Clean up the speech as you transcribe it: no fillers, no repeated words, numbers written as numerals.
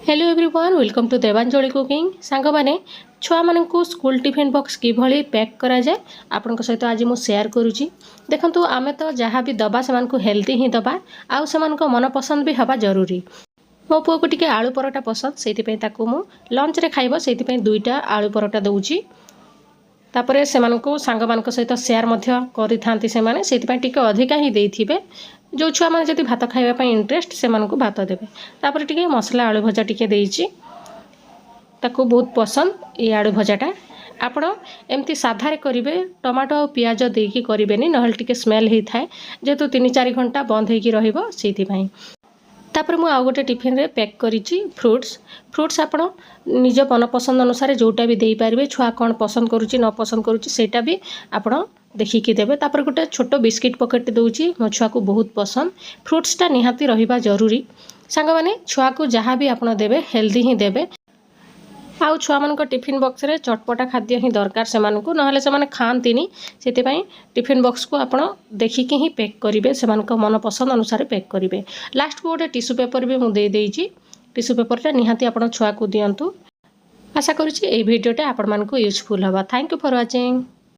Hello everyone welcome to Devanjali cooking song मैंने छुआ मान स्कूल टिफिन बॉक्स किभली पैक करा जाए आपण सहित आज मुझे शेयर करुँची। देखंतु आमे तो जहाँ भी दबा से हेल्दी ही दबा आउ से मन पसंद भी हवा जरूरी। मो पुओ को टिके आलू परोटा पसंद से मु लंच रे खाइबो से 2टा आलू परोटा दउची। तापरे सेमानकु सांग मानक सहित शेयर मध्य करि थांती से माने सेति टिके अधिका ही देइथिबे। जो छुआ मैंने जब भात खाइबा इंटरेस्ट से भात देवे। तापर टिके मसला आलू भजा टिके देइची ताकू बहुत पसंद ये आलू भजाटा। आपण एमती साधारे करेंगे टमाटो और पियाज देकी करेंगे ना टिके स्मेल होता है जेहेतु 3-4 घंटा बंद हो से। तापर मु आउ गोटे टिफिन रे पैक करिची फ्रुट्स आपण निज मनपसंद अनुसार जोटा भी दे पारे। छुआ कौन पसंद करुच्ची न पसंद करुच्ची सेटा भी आपण देखिकी देवे। तापर गोटे छोट बिस्किट पकेट दूची मो छुआ को बहुत पसंद। फ्रुट्सटा निहाती रहिबा जरूरी। सांग माने छुआ को जहाँ भी आपण देवे हेल्दी ही देवे। आउ छुआ मान टिफिन बॉक्स रे चटपटा खाद्य ही दरकार से ना से खाती से टिफिन बॉक्स को आपण देखिकी ही पैक करेंगे से मन पसंद अनुसार पैक करेंगे। लास्ट को गोटे टिश्यू पेपर भी मुझे देदेइची। टिश्यू पेपरटा निहाती आपण छुआ को दिंतु। आशा करुच्ची ये भिडियोटा आपण मानकु यूजफुल हवा। Thank you for watching.